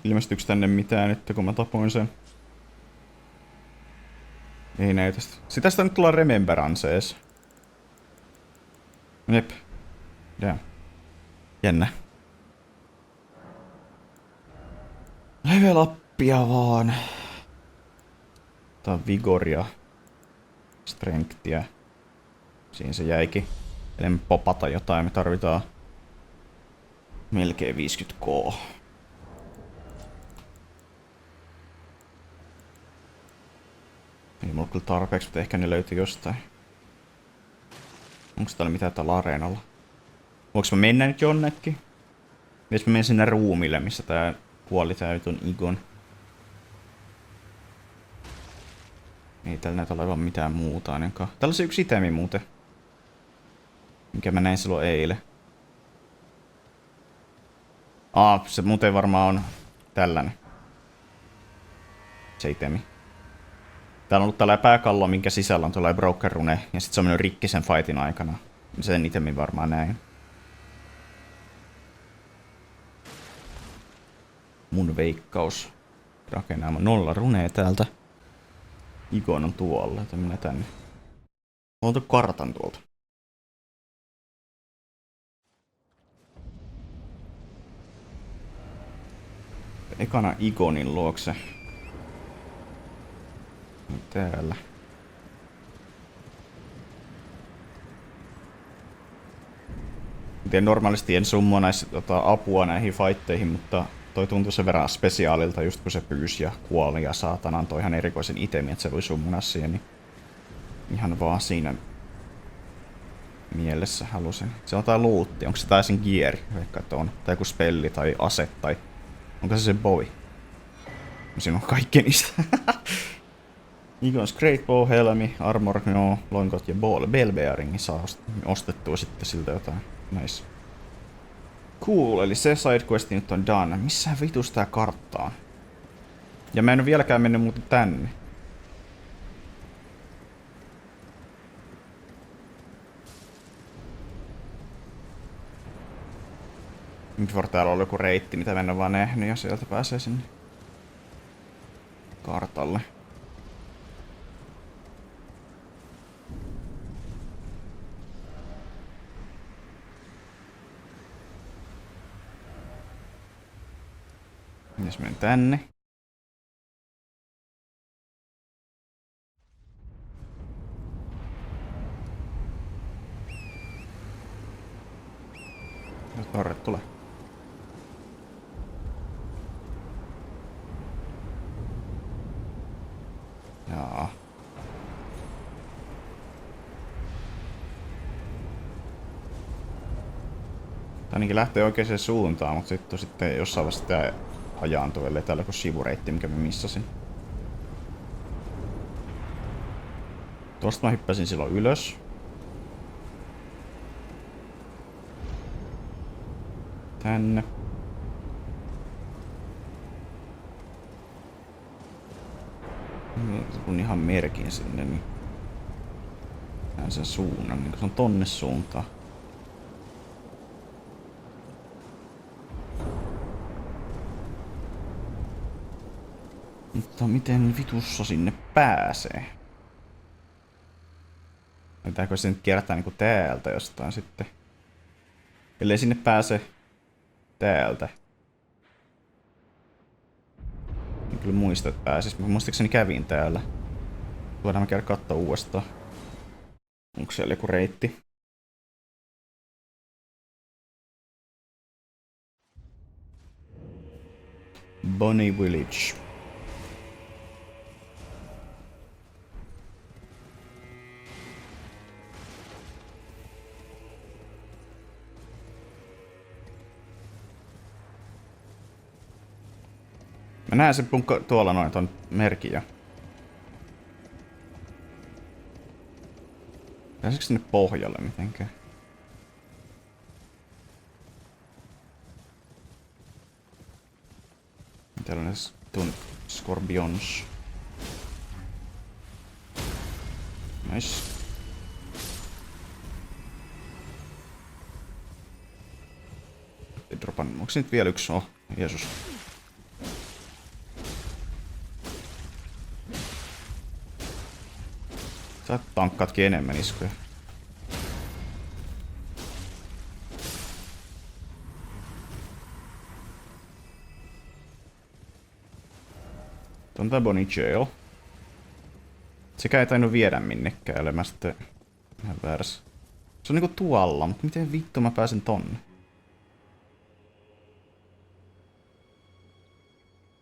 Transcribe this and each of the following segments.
Ilmestyykö tänne mitään nyt, kun mä tapoin sen? Ei näytästä. Sitästä nyt tullaan Remembrancees. Jep. Damn. Jännä. Level upia vaan. Tää on Vigoria. Strengthia. Siinä se jäikin. Eli me popata jotain, me tarvitaan melkein 50k. Ei mulla kyllä tarpeeksi, mutta ehkä ne löytyy jostain. Onko täällä mitään täällä areenalla? Voinko mä mennä nyt jonnekin? Jos mä menen sinne ruumille, missä tää kuoli tää vitun Igon. Ei täällä näytä olevan mitään muuta ainakaan. Täällä on se yksi itemi muuten. Mikä mä näin silloin eilen. Se muuten varmaan on tällainen. Se itemi. Täällä on ollut tällainen pääkallo, minkä sisällä on tuollainen broken rune. Ja sit se on mennyt rikki sen fightin aikana. Sen itemin varmaan näin. Mun veikkaus. Rakennelma 0 runea täältä. Igon on tuolla, joten minä tänne. Otan kartan tuolta. Ekana Igonin luokse. Täällä. Normaalisti en summonaisi apua näihin fighteihin, mutta toi tuntui sen verran spesiaalilta just kun se pyysi ja kuoli ja saatana antoi ihan erikoisen itemin, että se voi summonaa siihen, niin ihan vaan siinä mielessä halusin. Se on tää luutti, onko se täysin gear, vaikka että on, tai joku spelli tai ase tai onko se bowi? Siinä on kaikki niistä. Igon's Great Bow, helmi, armor, joo, loinkot ja bell bearingin saa ostettua sitten siltä jotain. Nice. Cool, eli se sidequesti nyt on done. Missä vitus tää kartta on? Ja mä en ole vieläkään mennyt muuten tänne. Nyt voi täällä olla joku reitti, mitä mä en ole vaan nähnyt ja sieltä pääsee sinne kartalle. Jos menen tänne. Torre, tule. Jaa. Ainakin lähtee oikeaan suuntaan, mutta sitten jossain vaiheessa tää hajaantuu, ellei täällä joku sivureitti, mikä mä missasin. Tuosta mä hyppäsin silloin ylös. Tänne. Kun ihan merkin sinne, niin näen sen suunnan, niin kun se on tonne suuntaan. Mutta miten vitussa sinne pääsee? Pitääkö se nyt kiertää niinku täältä jostain sitten? Ellei sinne pääse täältä. En kyllä muista, että pääsis. Muistaakseni kävin täällä. Voidaan me käydä katsoa uudestaan. Onko siellä joku reitti? Bonnie Village. Mä näen sen punkka tuolla noin ton merkin jo. Pääseekö sinne pohjalle mitenkään? Täällä on tuon Scorpions. Nice. Dropan. Onko se nyt vielä yksi? Oh, Jeesus. Sä tankkaatkin enemmän iskuja. On tää Bonnie Jail. Sekä ei tainnut viedä minnekään, ellei mä sitten ihan väärässä. Se on niinku tuolla, mutta miten vittu mä pääsen tonne?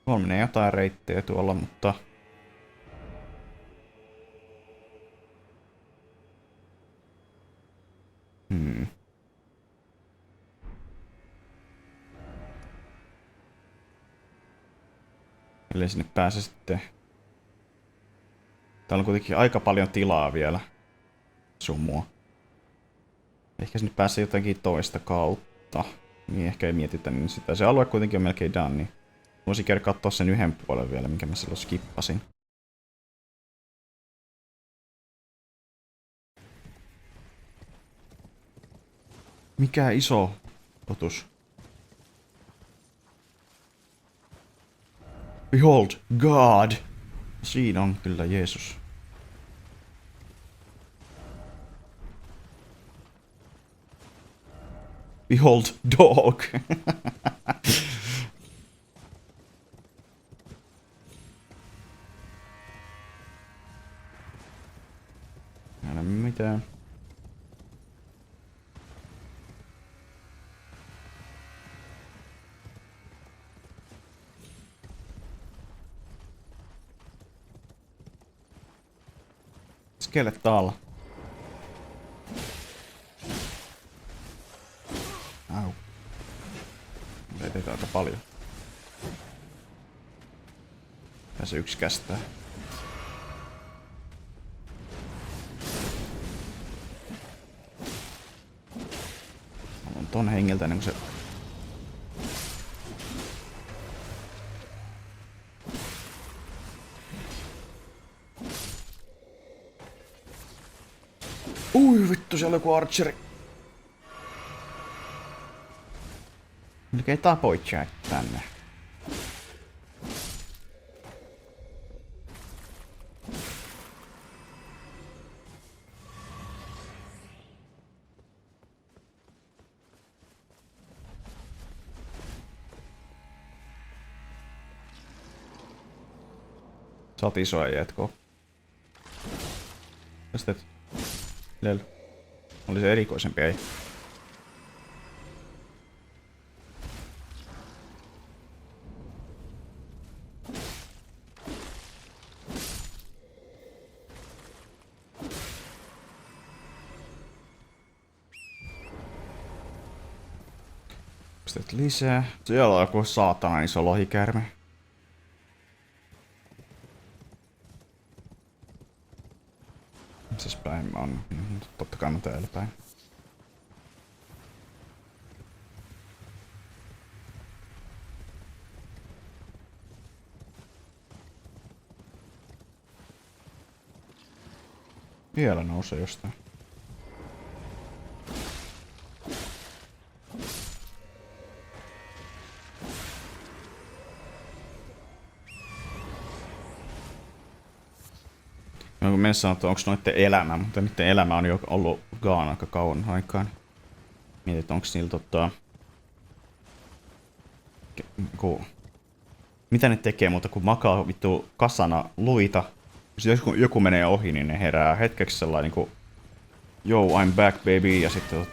Tuolla menee jotain reittejä tuolla, mutta... Ellei sinne pääse sitten... Täällä on kuitenkin aika paljon tilaa vielä. Sumua. Ehkä sinne pääsee jotenkin toista kautta. Niin ehkä ei mietitä niin sitä. Se alue kuitenkin on melkein done, niin... Voisin käydä katsoa sen yhden puolen vielä, minkä mä silloin skippasin. Mikä iso otus? Behold, God! Siinä on kyllä Jeesus. Behold, dog! Ei ole mitään. Skelettaalla. Au. Teitä aika paljon. Tässä yksi kästää. On ton hengeltä ennen kuin se... Ui vittu, siellä on joku archeri. Melkein tapoit Jack tänne. Sä oot isoja jätkoa. Mitä teet? Lel. Oli se erikoisempi, ei? Pistet lisää. Siellä on joku saatana iso lohikäärme. Missäs päin mä oon? Totta kai mä täällä päin. Vielä nousee jostain. No kun mennessä sanoo, että onko noitten elämä, mutta niiden elämä on jo ollut gone aika kauan aikaan. Mietit, onko niillä mitä ne tekee, mutta kun makaa vittu kasana luita, jos joku menee ohi, niin ne herää hetkeksi sellainen niinku yo, I'm back baby, ja sitten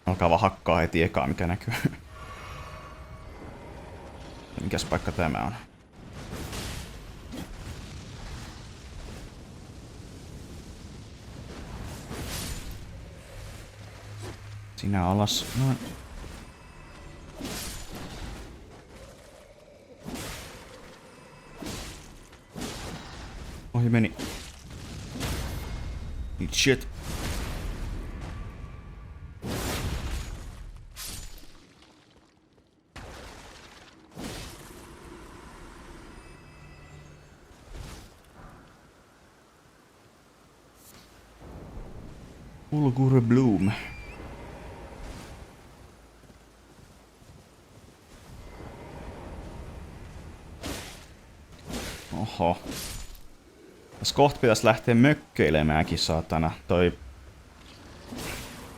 alkaa vaan hakkaa heti ekaa, mikä näkyy. Mikäs paikka tämä on? Sinä alas. Noin. Ohi meni. Eat shit. Ulgure Bloom. Oho. Tässä kohta pitäisi lähteä mökkeilemäänkin, saatana.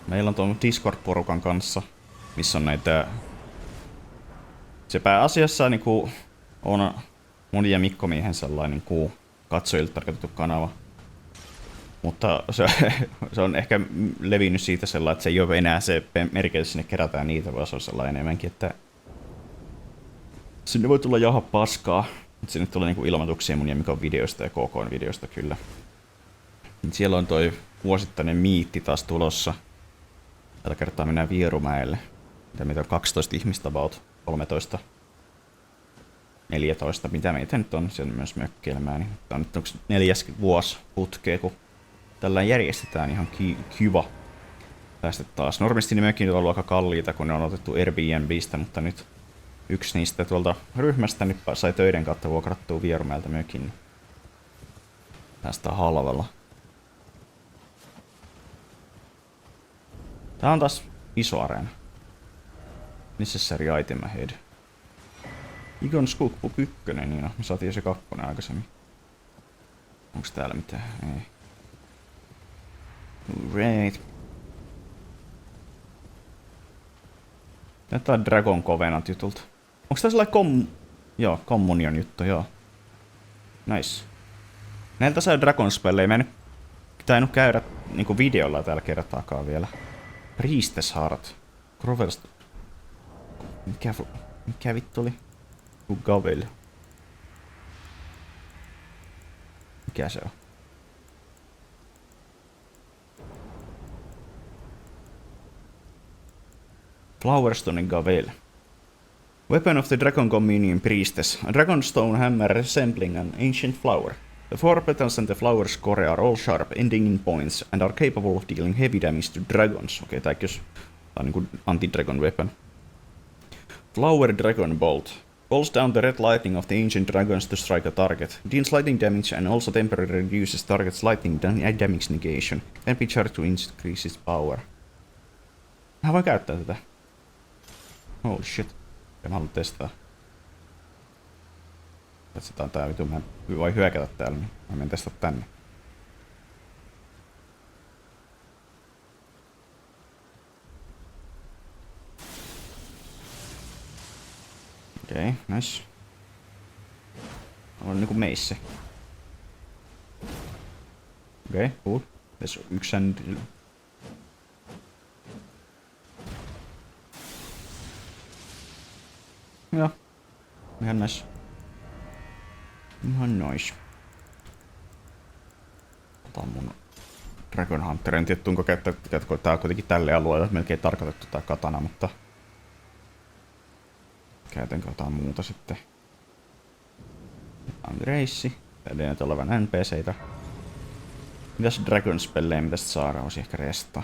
Meillä on tuon Discord-porukan kanssa, missä on näitä... Se pääasiassa niinku on mun ja Mikko Miehen sellainen niinku katsojilta tarkoitettu kanava. Mutta se on ehkä levinnyt siitä sellainen, että se ei ole enää se merkitys, sinne kerätään niitä, vaan se on sellainen enemmänkin, että sinne voi tulla jaha paskaa. Mutta sinne tulee niinku ilmoituksia mun ja Mikon videoista ja KK:n videoista kyllä. Siellä on toi vuosittainen miitti taas tulossa. Tällä kertaa mennään Vierumäelle. Mitä on 12 ihmistä about, 13. 14, mitä meitä nyt on siellä myös mökkeilemään. Niin tämä on nyt 4. vuosi putkea, kun tällä järjestetään ihan kiva. Tästä taas. Normisti ne mökin on ollut aika kalliita, kun ne on otettu Airbnbistä, mutta nyt yksi niistä tuolta ryhmästä nyt sai töiden kautta vuokrattua Vierumäeltä mökin. Tästä halvalla. Tää on taas iso areena. Necessary item ahead. Igon Skukpu 1, niin no, me saatiin jo se 2 aikaisemmin. Onks täällä mitään? Ei. Right. Näyttää Dragon Covenant jutulta. Onks tää sellainen Joo, Communion juttu, joo. Nice. Näiltä saa Dragon-spellejä. Mä en tainnut käydä niinku videolla täällä kertaakaan vielä. Priestess Heart. Grovelst... Mikä vittu oli? Gavel. Mikä se on? Flowerstone Gavel. Weapon of the Dragon Communion Priestess. A dragonstone hammer resembling an ancient flower. The 4 petals and the flower's core are all sharp, ending in points, and are capable of dealing heavy damage to dragons. Okei, tää on niinku anti-dragon weapon. Flower Dragon Bolt. Pulls down the red lightning of the ancient dragons to strike a target. Deals lightning damage and also temporarily reduces target's lightning damage negation. Can be charged to increase its power. Mä voin käyttää tätä. Holy shit. Mä haluan testaa. Katsotaan tää vitu, mä voi hyökätä täällä, niin mä menen testaa tänne. Okei, nice. On niinku meissä. Okei, cool. Tässä on yksi sändi. Joo. Ihan nice. Ihan nice. Otan mun Dragon Hunter. En tiedä, tuunko käyttää, kun tää on kuitenkin tälle alueelle melkein tarkoitettu tää katana, mutta... Käytänkö jotain muuta sitten? Andreissi. Täällä ei näytä olevan NPCitä. Mitäs Dragon Spellejä, mitä sit saadaan? Voisi ehkä restaa.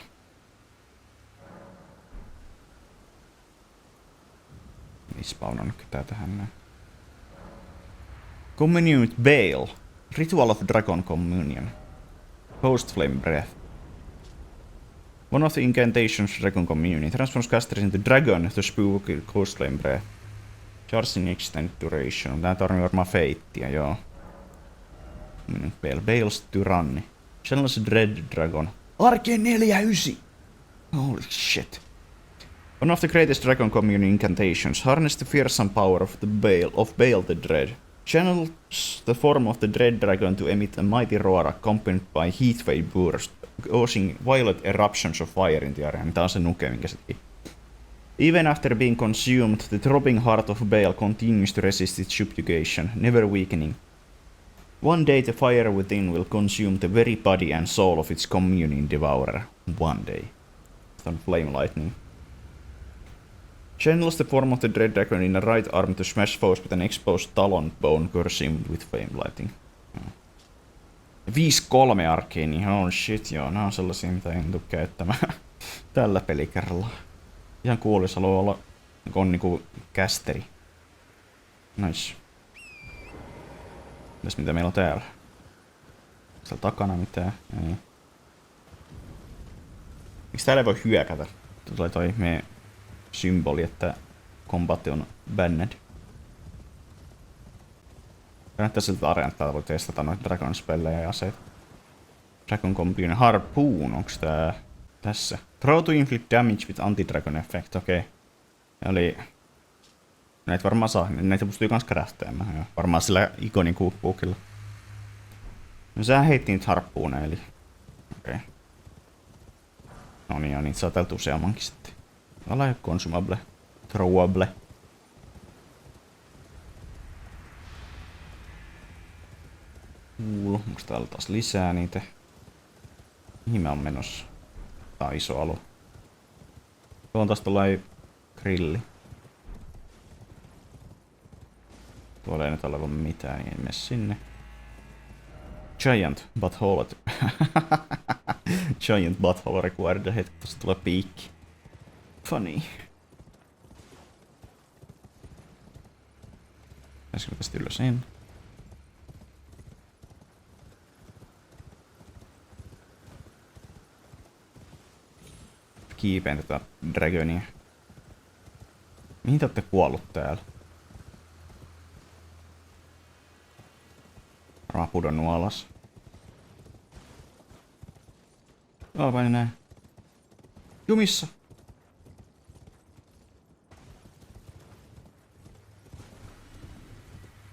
Ei spawnannutkin tää tähän näin. Communion with Bale. Ritual of Dragon Communion. Host Flame Breath. One of the incantations Dragon Communion transforms casters into dragon to spew Host Flame Breath. Charging extended duration. Tää tarvii varmaan feittiä, joo. Bale's Tyranni. Challenge Dread Dragon. Arke 49! Holy shit. One of the greatest Dragon Communion incantations. Harness the fearsome power of Bale the Dread. Channels the form of the Dread Dragon to emit a mighty roar accompanied by heatwave burst, causing violent eruptions of fire in the area. Tää on se nuke, minkä se teki. Even after being consumed, the throbbing heart of Bale continues to resist its subjugation, never weakening. One day the fire within will consume the very body and soul of its communion devourer. One day. Tämä on flame lightning. Channels the form of the Dread Dragon in the right arm to smash foes with an exposed talon bone consumed with flame lighting. 5-3 arkeeni, oh shit joo, nää on sellaisia mitä en tuu käyttämään tällä pelikerralla. Ihan kuulis haluaa olla, on niinku kästeri. Nice. Mitäs mitä meillä on täällä? Täällä takana mitään? Ei. Miks täällä ei voi hyökätä? Tulee toi meidän symboli, että combat on banned. Näyttää siltä areena, että voi testata noita Dragon-spellejä ja aseita. Dragon Combine Harpoon, onks tää tässä? Throw to inflict damage with anti-dragon effect, okei. Okay. Eli näitä varmaan saa, näitä pystyy kans crafteamaan. Varmaan sillä ikonin cookbookilla. No sä heitti niitä harppuuneja, eli okei. Okay. No niin, ja niitä saa täältä useammankin sitten. Ala consumable. Throwable. Onko täällä taas lisää niitä? Mihin mä oon menossa? Tää on iso alue. Tuolla on taas tollain grilli. Tuolla ei nyt ole mitään, niin en mene sinne. Giant butthole. Giant butthole required. Hetki, tosta tulee piikki. Funny. Pääsikö tästä ylös? En. Kiipeen tätä dragonia. Mihin te ootte kuollut täällä? Varmaan pudonnut alas. Vain näin. Jumissa!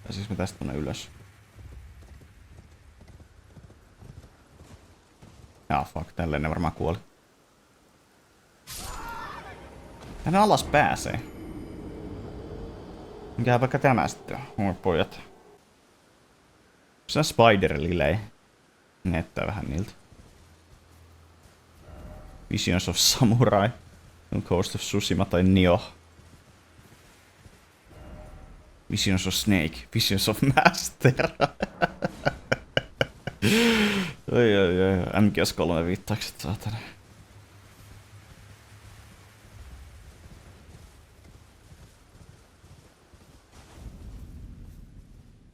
Pääsiks me tästä tonne ylös? Fuck, tälleen ne varmaan kuoli. Tänne alas pääsee. Mikähän vaikka tämä sitten on, moi pojat. Se on Spider-Lilei. Näyttää vähän niiltä. Visions of Samurai. Ghost of Tsushima tai Nioh. Visions of Snake. Visions of Master. Oi. MGS3 viittaukset saatana.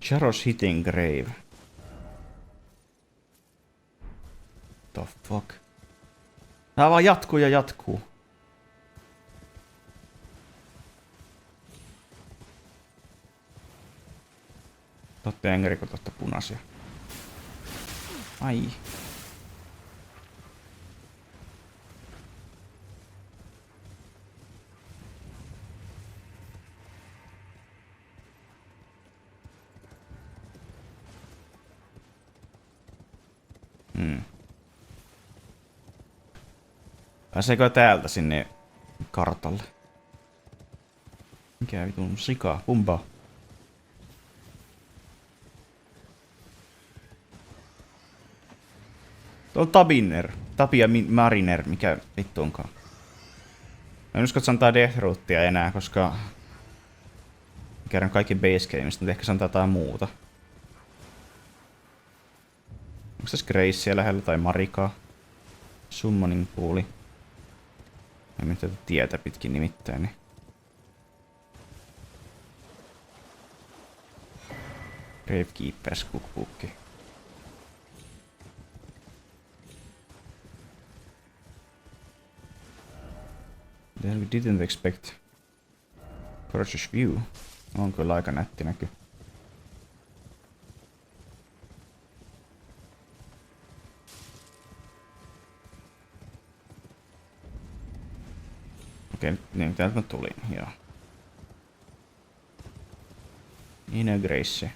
Shadows hitting grave. The fuck? Tää vaan jatkuu ja jatkuu. Totte engeriko totta punaisia. Ai. Pääseekö täältä sinne kartalle? Mikä vitun sika? Pumba. Tuo on Tabiner. Tapia Mariner. Mikä vittu onkaan? Mä en usko, että se antaa Deathroutia enää, koska kerran kaikki base gameista, mutta ehkä se antaa jotain muuta. Onko tässä Grace lähellä tai Marikaa? Summoning pooli. En nyt tätä tietä pitkin nimittäin. Niin. Gravekeepers cookbook. Then we didn't expect. Gorgeous view. On kyllä aika nätti näky. Okei, niin täältä mä tulin, joo. Inner Grace.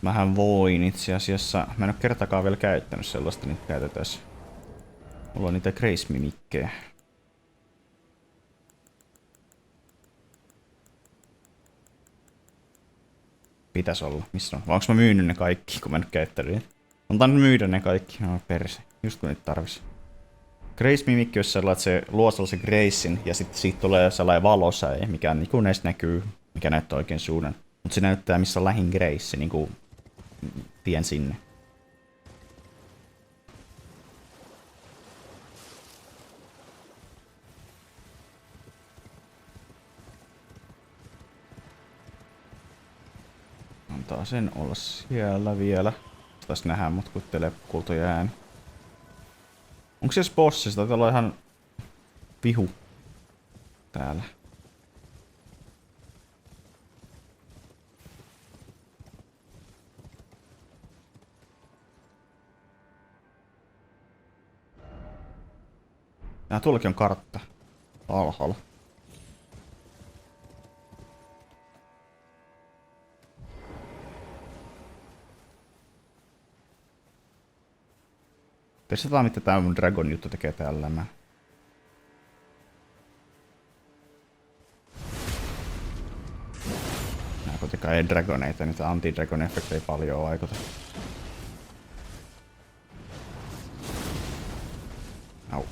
Mähän voin itse asiassa. Mä en oo kertakaan vielä käyttänyt sellaista, niin käytetään. Mulla on niitä Grace-mimikkejä. Pitäis olla. Missä on? Vai onks mä myynyt ne kaikki, kun mä nyt käyttänyt? On tainnut myydä ne kaikki. No perse. Just kun niitä tarvis. Grace-mimikki on sellainen, että se luo sellaisen Gracein ja sitten siitä tulee sellainen valosäe, mikä niinku näistä näkyy, mikä näyttää oikein suunnan. Mut se näyttää missä on lähin Grace, niinku tien sinne. Antaa sen olla siellä vielä. Taisi nähdä mut kuttelee kultoja ääni. Onko se bossista? Täällä on ihan vihu täällä. Tuollakin on kartta. Alhaalla. Testataan, mitä tää mun Dragon juttu tekee täällä. Nää kuitenkaan ei Dragoneita, niitä anti-Dragon-efektejä paljon vaikuta. Au.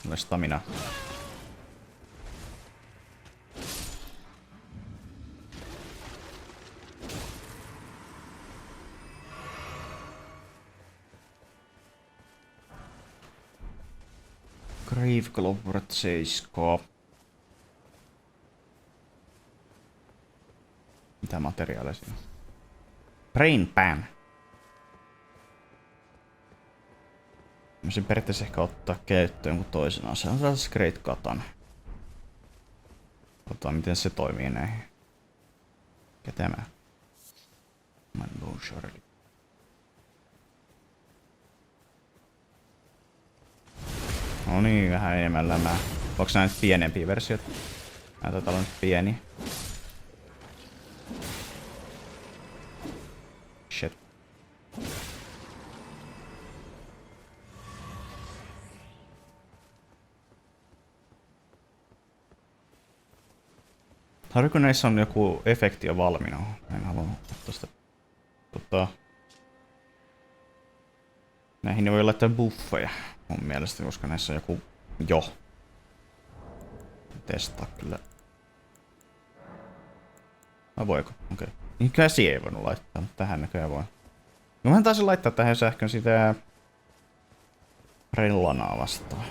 Tulee stamina. Grave Clover 7. Mitä materiaalia siinä on? Brain Pan. Mä sen periaatteessa ehkä ottaa käyttöön jonkun toisen aseen. On taas Great Katana. Katsotaan miten se toimii näihin. Mikä tämä? Manbone Charlie. No niin, vähän enemmän lämää. Onko nää nyt pienempiä versioita? Nää taitaa olla nyt pieni. Shit. Harvoin näissä on joku efekti jo valmiina. En halua ottaa sitä. Näihin voi laittaa buffeja mun mielestä, koska näissä on joku jo. Testaa kyllä. Vai voiko? Okei. Okay. Niin käsi ei voinut laittaa, mutta tähän näköjään voi. No mä taisin laittaa tähän sähkön sitä rellanaa vastaan.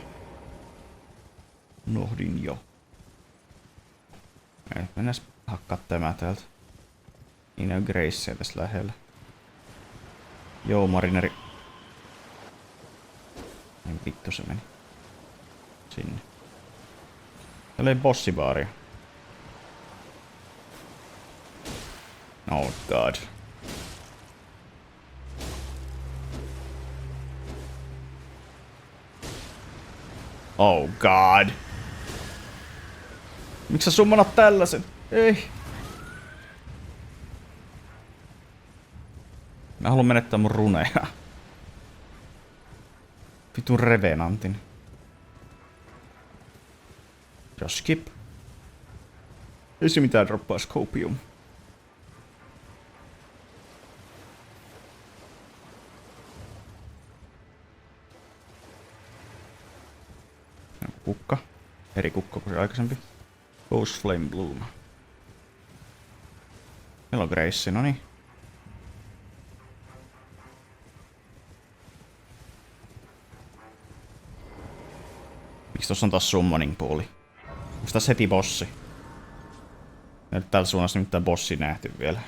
Nohdin jo. Ei, mennäs hakkaa tämä täältä. Niin on Graceä tässä lähellä. Joo, marineri. Niin vittu se meni. Sinne. Täällä ei bossibaaria. Oh god. Oh god. Miksi sä summonat tällaisen? Ei. Mä haluan menettää mun runeja. Vitun Revenantin. Just skip. Ei se mitään droppaa Scopium. Kukka. Eri kukka kuin se aikaisempi. Ghost Flame Bloom. Meillä on Grace, noniin. Miksi tossa on taas summoning pooli? Onks tässä heti bossi? Nyt täällä suunnassa nimittäin bossi nähty vielä.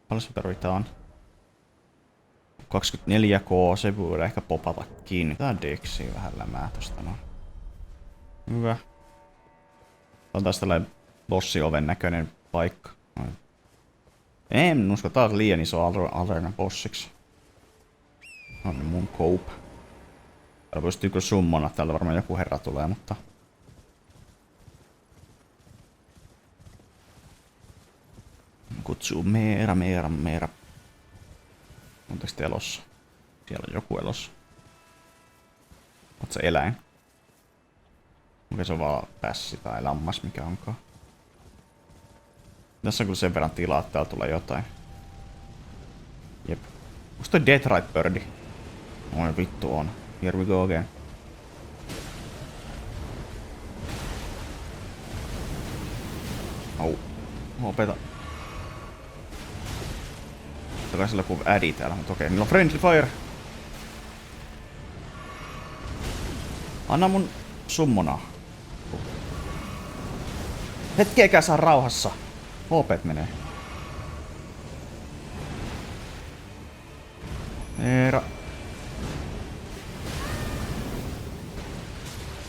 Paljon se tarvitaan? 24K, se voi ehkä popata kiinni. Tää on Dexia vähän lämää tosta noin. Hyvä. On taas tällainen bossi-oven näköinen paikka. En usko, taas liian iso arena bossiksi. On mun cope. Täällä pystyy kyllä summona, täältä varmaan joku herra tulee, mutta... Kutsuu Meera. Onko te elossa? Siellä on joku elossa. Oot se eläin? Onko se on vaan pässi tai lammas, mikä onkaan? Tässä on kyllä sen verran tilaa, että täällä tulee jotain. Jep. Onks toi Deathright Birdi? Oi vittu on. Here we go again. Au. Opeta. Kai sillä joku ädi täällä, mutta okei. Niillä on Friendly Fire. Anna mun summonaa. Hetkeäkään saa rauhassa. HP:t menee. Eera.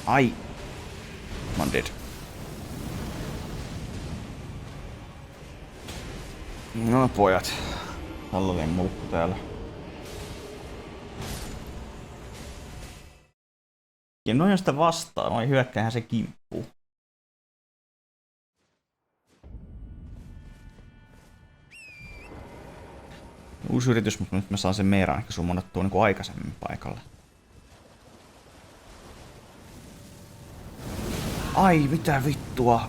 Ai. Mä oon dead. No pojat. Tällainen mulkku täällä. Ja noin sitä vastaan, noin hyökkäähän se kimppuu. Uusi yritys, mutta nyt mä saan sen Meeran ehkä summonattua niinku aikaisemmin paikalle. Ai, mitä vittua?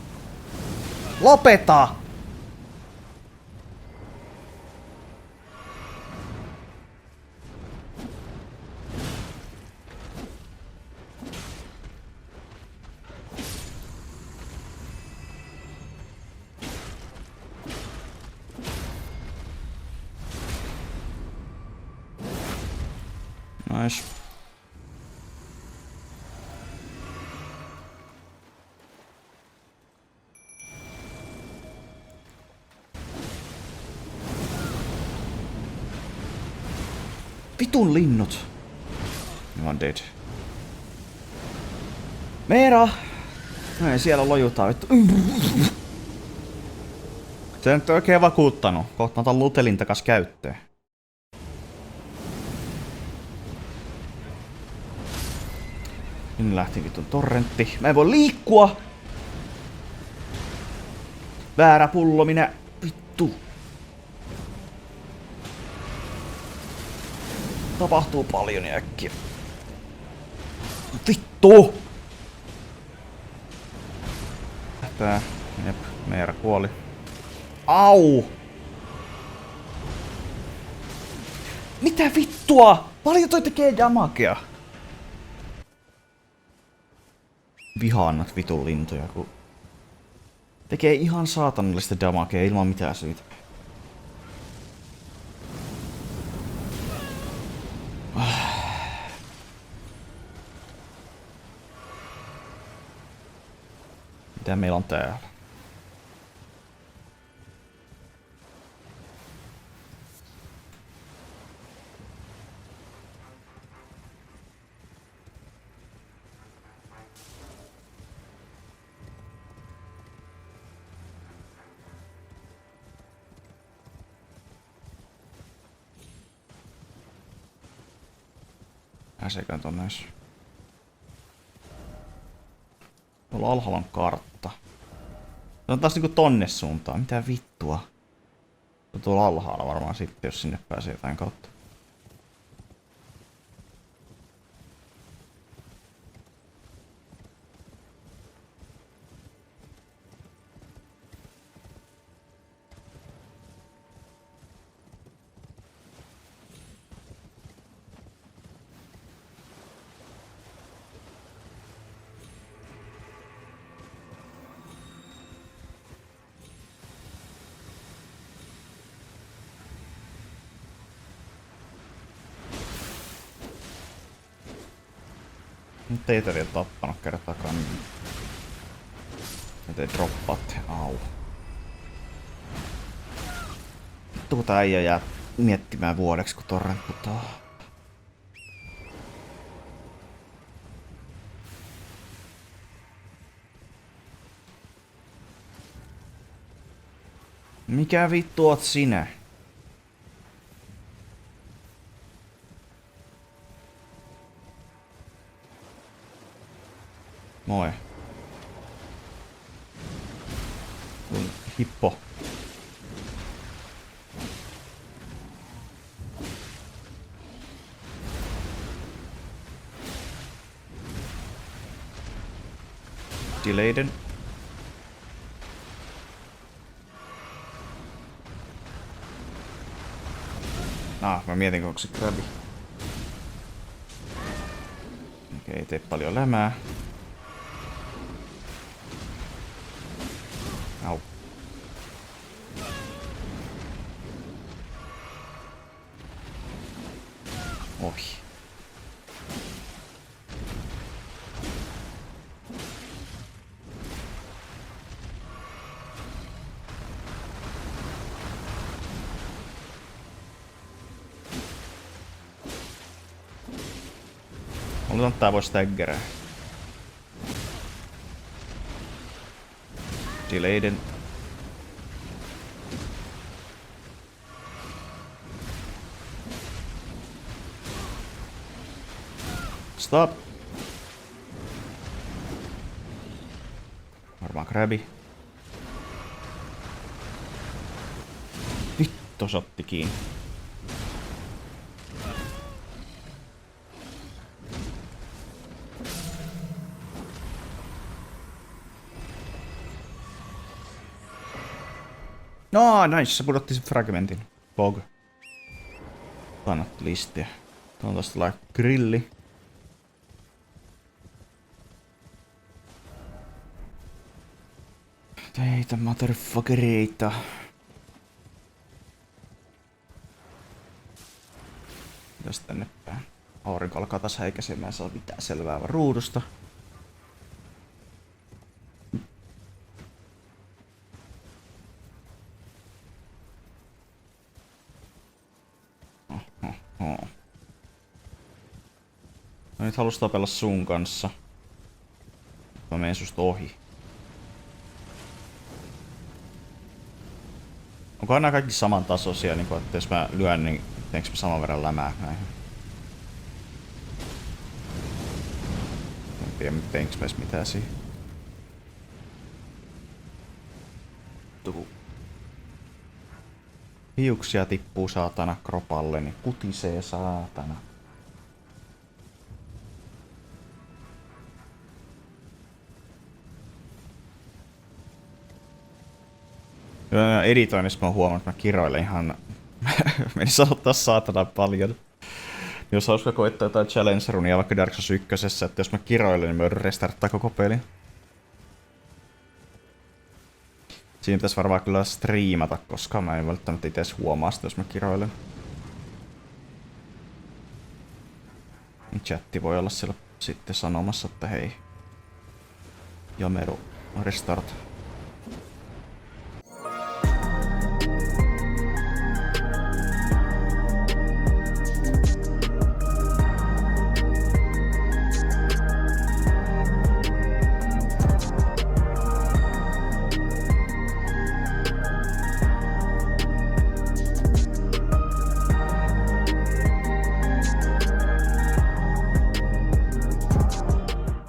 Lopeta! Nice. Vitun linnut. Ne on dead. Meera! Ei siellä lojutaan vittu. Se on nyt oikein vakuuttanut. Kohta otan lutelin takas käyttöön. Nyt lähti vitun torrentti. Mä en voi liikkua! Väärä pullo minä. Vittu. Tapahtuu paljon äkkiä. Vittu! Tää. Jep. Meera kuoli. Au! Mitä vittua? Paljon toi tekee damagea. Vihaan noita vitun lintuja, kun tekee ihan saatanallista damagea ilman mitään syytä. Mitä meillä on täällä? Pääseekään tonne edes? Tuolla alhaalla on kartta. Se on taas niinku tonne suuntaan. Mitä vittua? Se on tuolla alhaalla varmaan sitten, jos sinne pääsee jotain kautta. Nyt ei vielä tappanut kertaakaan. Nyt ei droppaatte. Au. Vittu kun tää äijä jää miettimään vuodeksi kun torrent putoaa. Mikä vittu oot sinä? Moi. Hippo. Delayden. Mä mietin onko se krabi. Okei, ei tee paljon lämää. Au. Ohi. Oletan, että tää voi staggerää. Delayden. Stop! Varmaan krabi. Vittu, sotti kiinni. No, nice, se pudotti sen fragmentin. Pog. Kannatti listiä. Tuon tosta tulee grilli. Teitä motherfuckereita. Mitäs tänne päin? Aurinko alkaa taas häikäisemään, saa mitään selvää ruudusta. Mä nyt halus tapella sun kanssa. Mä menen susta ohi. Onkohan nää kaikki samantasoisia, niin kun, että jos mä lyön, niin teenkö mä saman verran lämää näihin? En tiedä, teenkö mä edes mitään siihen. Hiuksia tippuu saatana kropalle, niin kutisee saatana. Editoinnissa mä oon huomannut, että mä kiroilen ihan... Meni sanottaa saatana paljon. Jos hauska koittaa jotain challenge-runia vaikka Dark Souls 1, että jos mä kiroilen, niin mä joudun restarttaa koko pelin. Siinä pitäisi varmaan kyllä striimata, koska mä en välttämättä itse huomaa sitä, jos mä kiroilen. Chatti voi olla siellä sitten sanomassa, että hei. Jameru, restart.